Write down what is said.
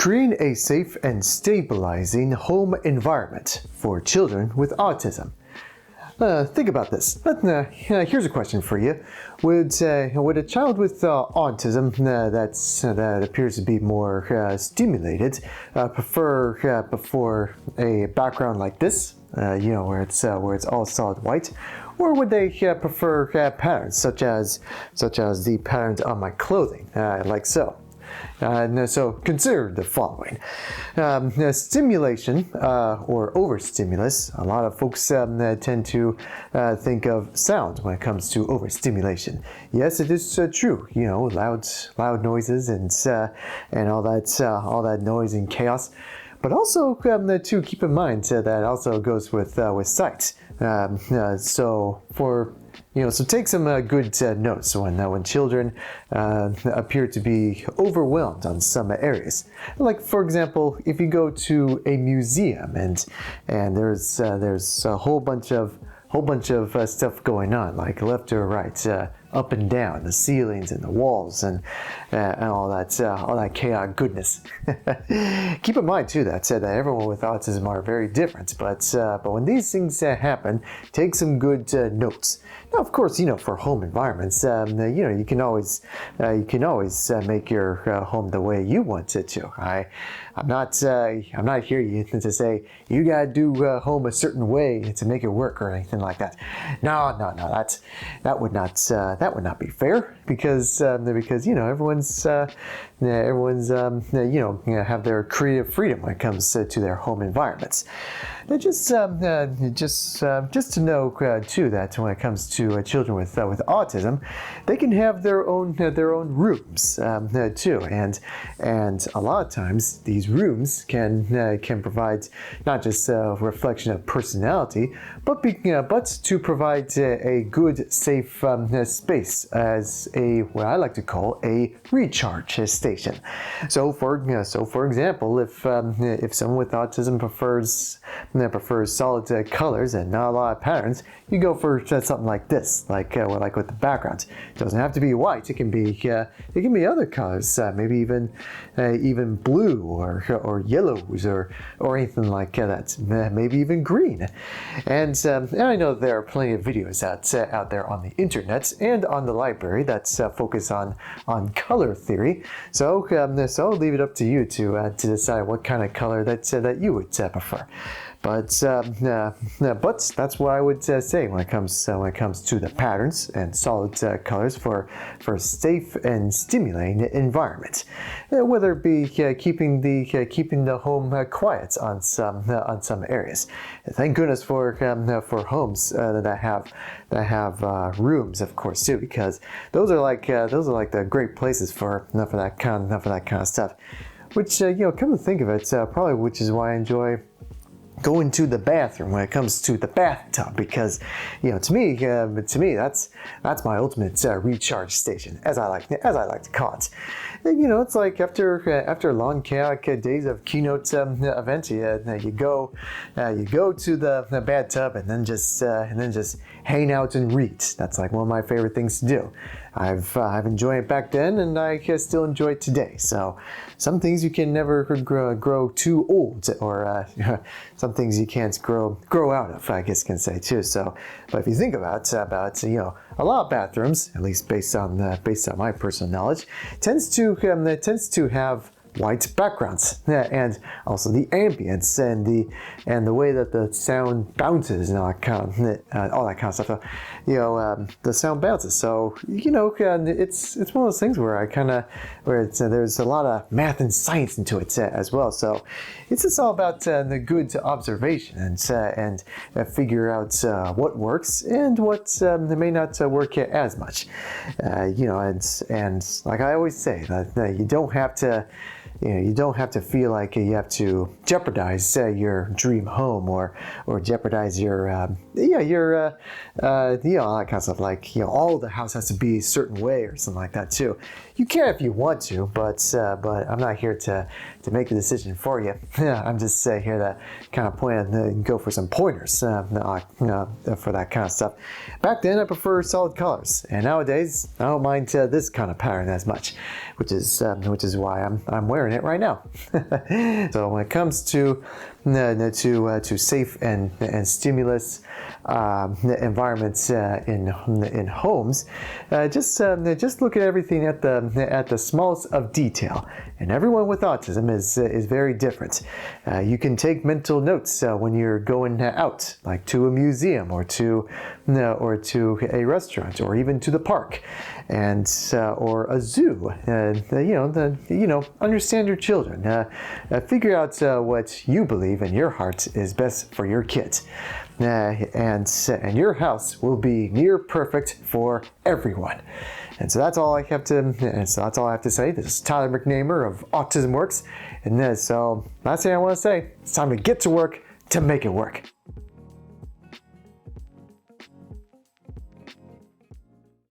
Creating a safe and stabilizing home environment for children with autism. Think about this. Here's a question for you. Would a child with autism that appears to be more stimulated prefer before a background like this, where it's all solid white, or would they prefer patterns such as the patterns on my clothing, like so? So consider the following. Stimulation or overstimulus. A lot of folks tend to think of sound when it comes to overstimulation. Yes, it is true. Loud noises and all that noise and chaos. But also to keep in mind that also goes with sight. So take some good notes when children appear to be overwhelmed on some areas. Like, for example, if you go to a museum and there's a whole bunch of stuff going on, like left or right, up and down, the ceilings and the walls and all that chaotic goodness. Keep in mind too that everyone with autism are very different, but when these things happen, take some good notes. Now, of course, for home environments, you can always make your home the way you want it to. I'm not here to say you gotta do home a certain way to make it work or anything like that. No, that would not be fair because everyone's have their creative freedom when it comes to their home environments. Just to know too that when it comes to children with autism, they can have their own rooms too, and a lot of times these rooms can provide not just a reflection of personality, but to provide a good, safe space as what I like to call a recharge station. So for example, if someone with autism prefers solid colors and not a lot of patterns, you go for something like this, like with the background. It doesn't have to be white. It can be other colors, maybe even blue or yellows or anything like that. Maybe even green. And I know there are plenty of videos out there on the internet and on the library that focus on color theory. So I'll leave it up to you to decide what kind of color that you would prefer. But that's what I would say when it comes to the patterns and solid colors for safe and stimulating environment. Whether it be keeping the home quiet on some areas. Thank goodness for homes that have rooms, of course, too, because those are like the great places for that kind of stuff. Which come to think of it, probably which is why I enjoy going to the bathroom when it comes to the bathtub, because to me that's my ultimate recharge station, as I like to call it. It's like after long chaotic days of keynote events, you go to the bathtub and then just hang out and read. That's like one of my favorite things to do. I've enjoyed it back then, and I still enjoy it today. So some things you can never grow too old, or some things you can't grow out of, I guess you can say too. So, but if you think about a lot of bathrooms, at least based on my personal knowledge, tends to have white backgrounds, and also the ambience and the way that the sound bounces and all that kind of stuff. The sound bounces. So it's one of those things where there's a lot of math and science into it as well. So it's just all about the good observation and figure out what works and what may not work as much. And like I always say, that you don't have to. You don't have to feel like you have to jeopardize your dream home or jeopardize your all that kind of stuff. Like all the house has to be a certain way or something like that too. You can if you want to, but I'm not here to make the decision for you. I'm just here to kind of point and go for some pointers for that kind of stuff. Back then, I prefer solid colors, and nowadays I don't mind this kind of pattern as much, which is why I'm wearing in it right now. So when it comes to safe and stimulus environments in homes, just look at everything at the smallest of detail. And everyone with autism is very different. You can take mental notes when you're going out, like to a museum or to a restaurant or even to the park, and or a zoo. Understand your children. Figure out what you believe in your heart is best for your kids. And your house will be near perfect for everyone. And so that's all I have to say. This is Tyler McNamer of Autismworks. And so last thing I want to say, it's time to get to work to make it work.